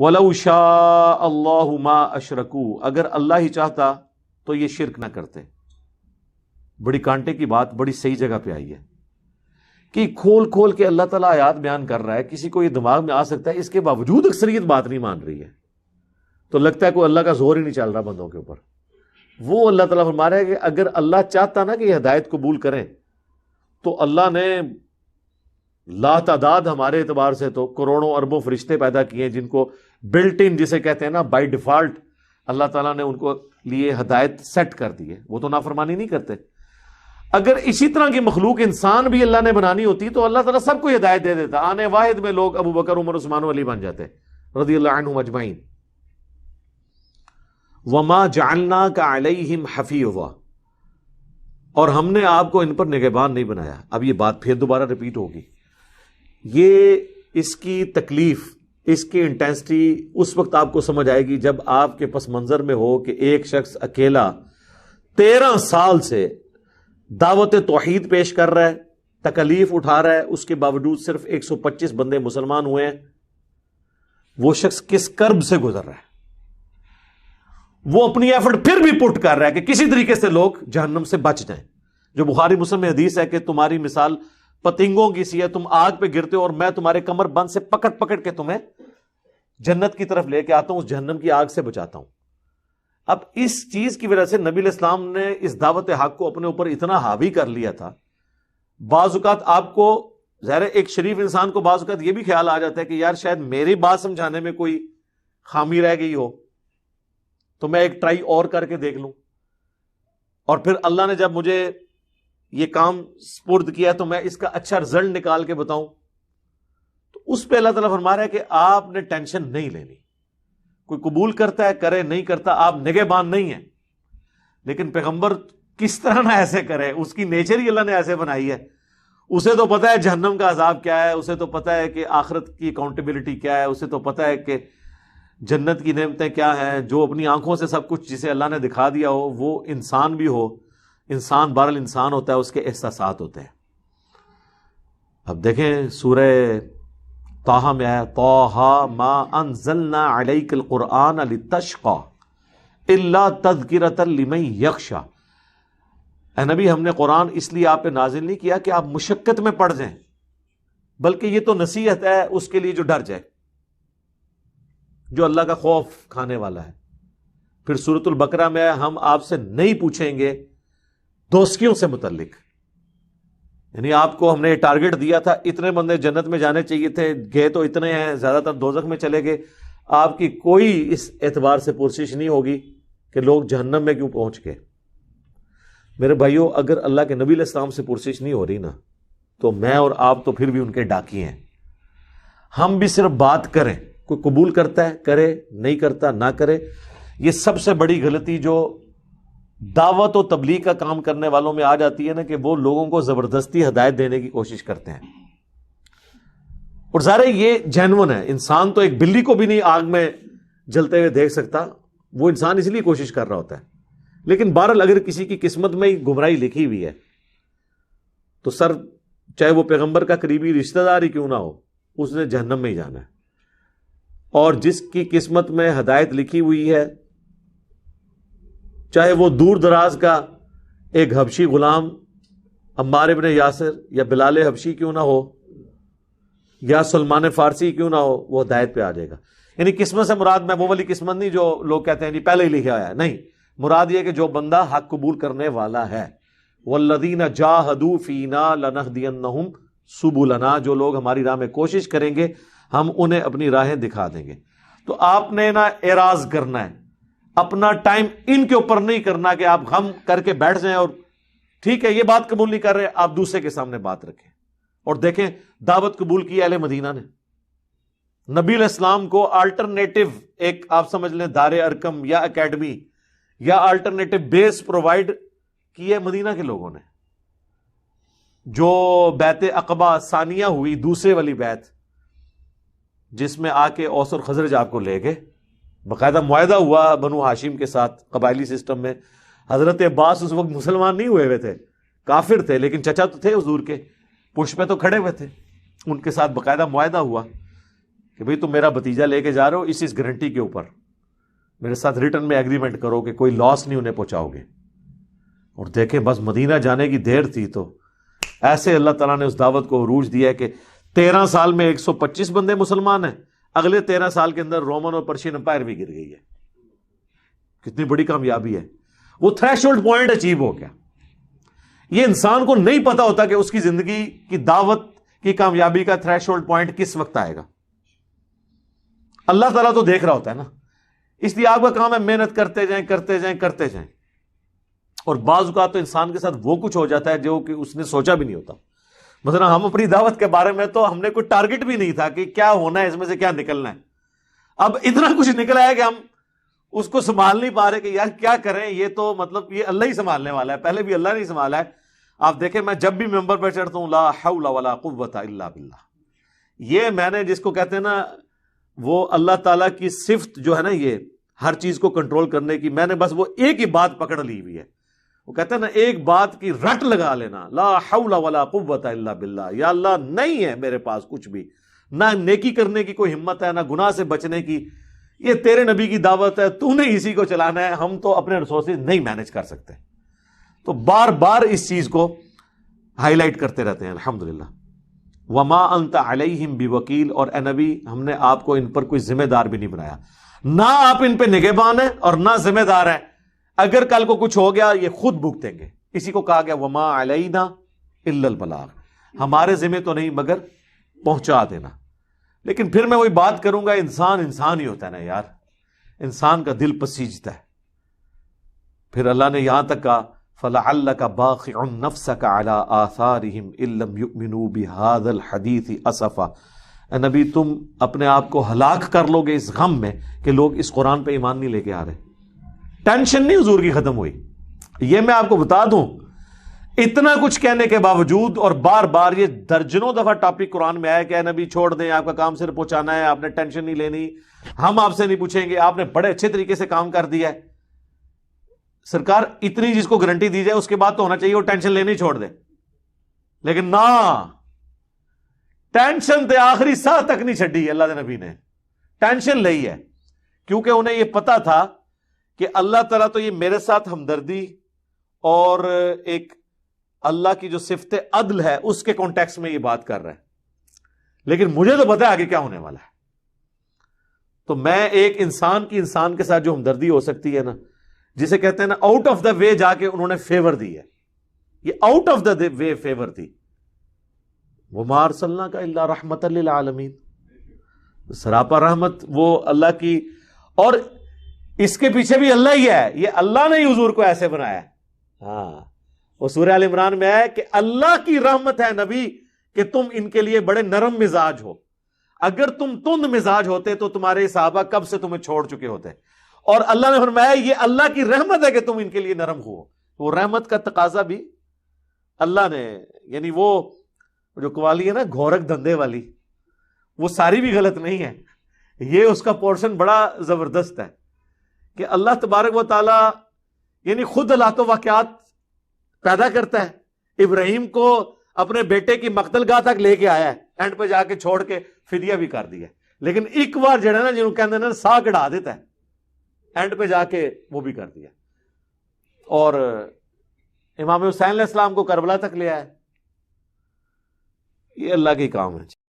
وَلَوْ شَاءَ اللَّهُ مَا أَشْرَكُوا، اگر اللہ ہی چاہتا تو یہ شرک نہ کرتے۔ بڑی کانٹے کی بات بڑی صحیح جگہ پہ آئی ہے کہ کھول کھول کے اللہ تعالیٰ آیات بیان کر رہا ہے، کسی کو یہ دماغ میں آ سکتا ہے، اس کے باوجود اکثریت بات نہیں مان رہی ہے، تو لگتا ہے کوئی اللہ کا زور ہی نہیں چل رہا بندوں کے اوپر۔ وہ اللہ تعالیٰ فرما رہا ہے کہ اگر اللہ چاہتا نا کہ یہ ہدایت قبول کریں تو اللہ نے لا تعداد ہمارے اعتبار سے تو کروڑوں اربوں فرشتے پیدا کیے جن کو بلٹ ان جسے کہتے ہیں نا بائی ڈیفالٹ اللہ تعالیٰ نے ان کو لیے ہدایت سیٹ کر دی ہے، وہ تو نافرمانی نہیں کرتے۔ اگر اسی طرح کی مخلوق انسان بھی اللہ نے بنانی ہوتی تو اللہ تعالیٰ سب کو ہدایت دے دیتا، آنے واحد میں لوگ ابو بکر عمر عثمان و علی بن جاتے رضی اللہ عنہم اجمعین۔ وما جعلناک علیہم حفیظا، اور ہم نے آپ کو ان پر نگہبان نہیں بنایا۔ اب یہ بات پھر دوبارہ ریپیٹ ہوگی، یہ اس کی تکلیف، اس کی انٹینسٹی اس وقت آپ کو سمجھ آئے گی جب آپ کے پس منظر میں ہو کہ ایک شخص اکیلا 13 سال سے دعوت توحید پیش کر رہا ہے، تکلیف اٹھا رہا ہے، اس کے باوجود صرف 125 بندے مسلمان ہوئے ہیں۔ وہ شخص کس کرب سے گزر رہا ہے، وہ اپنی ایفرٹ پھر بھی پٹ کر رہا ہے کہ کسی طریقے سے لوگ جہنم سے بچ جائیں۔ جو بخاری مسلم میں حدیث ہے کہ تمہاری مثال پتنگوں کی سی ہے، تم آگ پہ گرتے ہو اور میں تمہارے کمر بند سے پکڑ پکڑ کے تمہیں جنت کی طرف لے کے آتا ہوں، اس جہنم کی آگ سے بچاتا ہوں۔ اب اس چیز کی وجہ سے نبی علیہ السلام نے اس دعوت حق کو اپنے اوپر اتنا حاوی کر لیا تھا۔ بعض اوقات آپ کو ظاہر ایک شریف انسان کو بعض اوقات یہ بھی خیال آ جاتا ہے کہ یار شاید میری بات سمجھانے میں کوئی خامی رہ گئی ہو تو میں ایک ٹرائی اور کر کے دیکھ لوں، اور پھر اللہ نے جب مجھے یہ کام سپرد کیا تو میں اس کا اچھا رزلٹ نکال کے بتاؤں۔ تو اس پہ اللہ تعالیٰ فرما رہا ہے کہ آپ نے ٹینشن نہیں لینی، کوئی قبول کرتا ہے کرے، نہیں کرتا آپ نگہبان نہیں ہیں۔ لیکن پیغمبر کس طرح نہ ایسے کرے، اس کی نیچر ہی اللہ نے ایسے بنائی ہے۔ اسے تو پتا ہے جہنم کا عذاب کیا ہے، اسے تو پتا ہے کہ آخرت کی اکاؤنٹیبلٹی کیا ہے، اسے تو پتا ہے کہ جنت کی نعمتیں کیا ہیں۔ جو اپنی آنکھوں سے سب کچھ جسے اللہ نے دکھا دیا ہو، وہ انسان بھی ہو، انسان بہرحال انسان ہوتا ہے، اس کے احساسات ہوتے ہیں۔ اب دیکھیں سورہ طٰہٰ میں ہے طٰہٰ ما انزلنا علیک القرآن لتشقی الا تذکرۃ لمن یخشی۔ اے نبی ہم نے قرآن اس لیے آپ پہ نازل نہیں کیا کہ آپ مشقت میں پڑ جائیں، بلکہ یہ تو نصیحت ہے اس کے لیے جو ڈر جائے، جو اللہ کا خوف کھانے والا ہے۔ پھر سورۃ البقرہ میں ہم آپ سے نہیں پوچھیں گے دوستیوں سے متعلق، یعنی آپ کو ہم نے ٹارگٹ دیا تھا اتنے بندے جنت میں جانے چاہیے تھے، گئے تو اتنے ہیں، زیادہ تر دوزخ میں چلے گئے۔ آپ کی کوئی اس اعتبار سے پرسش نہیں ہوگی کہ لوگ جہنم میں کیوں پہنچ گئے۔ میرے بھائیوں، اگر اللہ کے نبی علیہ السلام سے پرسش نہیں ہو رہی نا، تو میں اور آپ تو پھر بھی ان کے ڈاکی ہیں۔ ہم بھی صرف بات کریں، کوئی قبول کرتا ہے کرے، نہیں کرتا نہ کرے۔ یہ سب سے بڑی غلطی جو دعوت و تبلیغ کا کام کرنے والوں میں آ جاتی ہے نا، کہ وہ لوگوں کو زبردستی ہدایت دینے کی کوشش کرتے ہیں۔ اور ظاہر یہ جینون ہے، انسان تو ایک بلی کو بھی نہیں آگ میں جلتے ہوئے دیکھ سکتا، وہ انسان اس لیے کوشش کر رہا ہوتا ہے۔ لیکن بہرحال اگر کسی کی قسمت میں ہی گمراہی لکھی ہوئی ہے تو سر چاہے وہ پیغمبر کا قریبی رشتہ دار ہی کیوں نہ ہو، اس نے جہنم میں ہی جانا ہے۔ اور جس کی قسمت میں ہدایت لکھی ہوئی ہے، چاہے وہ دور دراز کا ایک حبشی غلام عمار ابن یاسر یا بلال حبشی کیوں نہ ہو یا سلمان فارسی کیوں نہ ہو، وہ ہدایت پہ آ جائے گا۔ یعنی قسمت سے مراد میں وہ والی قسمت نہیں جو لوگ کہتے ہیں پہلے ہی لکھا ہوا ہے، نہیں، مراد یہ کہ جو بندہ حق قبول کرنے والا ہے۔ والذین جاہدوا فینا لنہدینہم سبلنا، جو لوگ ہماری راہ میں کوشش کریں گے ہم انہیں اپنی راہیں دکھا دیں گے۔ تو آپ نے نا اعراض کرنا ہے، اپنا ٹائم ان کے اوپر نہیں کرنا کہ آپ غم کر کے بیٹھ جائیں اور ٹھیک ہے یہ بات قبول نہیں کر رہے، آپ دوسرے کے سامنے بات رکھیں۔ اور دیکھیں دعوت قبول کی اہل مدینہ نے، نبی علیہ السلام کو آلٹرنیٹو ایک آپ سمجھ لیں دار ارکم یا اکیڈمی یا آلٹرنیٹو بیس پرووائڈ کی ہے مدینہ کے لوگوں نے۔ جو بیعت عقبہ ثانیہ ہوئی، دوسرے والی بیعت، جس میں آ کے اوس اور خزرج آپ کو لے گئے، باقاعدہ معاہدہ ہوا بنو ہاشم کے ساتھ قبائلی سسٹم میں۔ حضرت عباس اس وقت مسلمان نہیں ہوئے تھے، کافر تھے، لیکن چچا تو تھے حضور کے، پشت پہ تو کھڑے ہوئے تھے۔ ان کے ساتھ باقاعدہ معاہدہ ہوا کہ بھئی تم میرا بھتیجا لے کے جا رہے ہو، اس گارنٹی کے اوپر میرے ساتھ ریٹرن میں ایگریمنٹ کرو کہ کوئی لاس نہیں انہیں پہنچاؤ گے. اور دیکھیں بس مدینہ جانے کی دیر تھی تو ایسے اللہ تعالیٰ نے اس دعوت کو عروج دیا ہے کہ 13 سال میں 125 بندے مسلمان ہیں، اگلے 13 سال کے اندر رومن اور پرشین امپائر بھی گر گئی ہے. کتنی بڑی کامیابی ہے. وہ تھریش ہولڈ پوائنٹ اچیو ہو گیا. یہ انسان کو نہیں پتا ہوتا کہ اس کی زندگی کی دعوت کی کامیابی کا تھریش ہولڈ پوائنٹ کس وقت آئے گا. اللہ تعالیٰ تو دیکھ رہا ہوتا ہے نا. اس لیے آپ کا کام ہے محنت کرتے جائیں کرتے جائیں کرتے جائیں. اور بعض اوقات تو انسان کے ساتھ وہ کچھ ہو جاتا ہے جو کہ اس نے سوچا بھی نہیں ہوتا. مثلا ہم اپنی دعوت کے بارے میں تو ہم نے کوئی ٹارگٹ بھی نہیں تھا کہ کیا ہونا ہے، اس میں سے کیا نکلنا ہے. اب اتنا کچھ نکلا ہے کہ ہم اس کو سنبھال نہیں پا رہے کہ یار کیا کریں. یہ تو مطلب یہ اللہ ہی سنبھالنے والا ہے، پہلے بھی اللہ نے سنبھالا ہے. آپ دیکھیں میں جب بھی ممبر پہ چڑھتا ہوں لا حول ولا قوت الا باللہ، یہ میں نے جس کو کہتے ہیں نا وہ اللہ تعالیٰ کی صفت جو ہے نا یہ ہر چیز کو کنٹرول کرنے کی، میں نے بس وہ ایک ہی بات پکڑ لی ہوئی ہے. وہ کہتے ہیں نا ایک بات کی رٹ لگا لینا، لا حول ولا قوت الا باللہ. یا اللہ نہیں ہے میرے پاس کچھ بھی، نہ نیکی کرنے کی کوئی ہمت ہے، نہ گناہ سے بچنے کی. یہ تیرے نبی کی دعوت ہے، تو نے اسی کو چلانا ہے، ہم تو اپنے ریسورسز نہیں مینج کر سکتے. تو بار بار اس چیز کو ہائی لائٹ کرتے رہتے ہیں. الحمدللہ. وما انت علیہم بوکیل، اور اے نبی ہم نے آپ کو ان پر کوئی ذمہ دار بھی نہیں بنایا. نہ آپ ان پہ نگہبان ہیں اور نہ ذمہ دار ہیں. اگر کل کو کچھ ہو گیا یہ خود بھگتیں گے. اسی کو کہا گیا وما علینا الا البلاغ، ہمارے ذمہ تو نہیں مگر پہنچا دینا. لیکن پھر میں وہی بات کروں گا، انسان ہی ہوتا ہے نا یار، انسان کا دل پسیجتا ہے. پھر اللہ نے یہاں تک کہا فَلَعَلَّكَ بَاخِعٌ نَفْسَكَ عَلَىٰ آثَارِهِمْ إِن لَّمْ يُؤْمِنُوا بِهَٰذَا الْحَدِيثِ أَسَفًا. اے نبی تم اپنے آپ کو ہلاک کر لو گے اس غم میں کہ لوگ اس قرآن پہ ایمان نہیں لے کے آ رہے. ٹینشن نہیں حضور کی ختم ہوئی. یہ میں آپ کو بتا دوں اتنا کچھ کہنے کے باوجود اور بار بار یہ درجنوں دفعہ ٹاپک قرآن میں آیا کہ اے نبی چھوڑ دیں، آپ کا کام صرف پہنچانا ہے، آپ نے ٹینشن نہیں لینی، ہم آپ سے نہیں پوچھیں گے، آپ نے بڑے اچھے طریقے سے کام کر دیا ہے. سرکار اتنی جس کو گارنٹی دی جائے اس کے بعد تو ہونا چاہیے وہ ٹینشن لینی چھوڑ دے. لیکن نہ، ٹینشن تے آخری ساہ تک نہیں چھڈی. اللہ کے نبی نے ٹینشن لئی ہے کیونکہ انہیں یہ پتا تھا کہ اللہ تعالیٰ تو یہ میرے ساتھ ہمدردی اور ایک اللہ کی جو صفت عدل ہے اس کے کانٹیکس میں یہ بات کر رہا ہے، لیکن مجھے تو پتا ہے آگے کیا ہونے والا ہے. تو میں ایک انسان کی انسان کے ساتھ جو ہمدردی ہو سکتی ہے نا، جسے کہتے ہیں نا آؤٹ آف دا وے جا کے انہوں نے فیور دی ہے، یہ out of the way favour تھی. وَمَا أَرْسَلْنَاكَ إِلَّا رَحْمَةً لِّلْعَالَمِينَ، سراپا رحمت وہ اللہ کی. اور اس کے پیچھے بھی اللہ ہی ہے، یہ اللہ نے ہی حضور کو ایسے بنایا ہے. ہاں وہ سورہ آل عمران میں ہے کہ اللہ کی رحمت ہے نبی کہ تم ان کے لیے بڑے نرم مزاج ہو. اگر تم تند مزاج ہوتے تو تمہارے صحابہ کب سے تمہیں چھوڑ چکے ہوتے. اور اللہ نے فرمایا یہ اللہ کی رحمت ہے کہ تم ان کے لیے نرم ہو. وہ رحمت کا تقاضا بھی اللہ نے، یعنی وہ جو قوالی ہے نا گھورک دھندے والی، وہ ساری بھی غلط نہیں ہے، یہ اس کا پورشن بڑا زبردست ہے کہ اللہ تبارک و تعالی یعنی خود حالات و واقعات پیدا کرتا ہے. ابراہیم کو اپنے بیٹے کی مقتل گاہ تک لے کے آیا ہے، اینڈ پہ جا کے چھوڑ کے فدیہ بھی کر دیا، لیکن ایک بار جڑا نا جنہوں کہتے ہیں نا سا کڑا دیتا ہے، اینڈ پہ جا کے وہ بھی کر دیا. اور امام حسین علیہ السلام کو کربلا تک لے آئے. یہ اللہ کے کام ہے.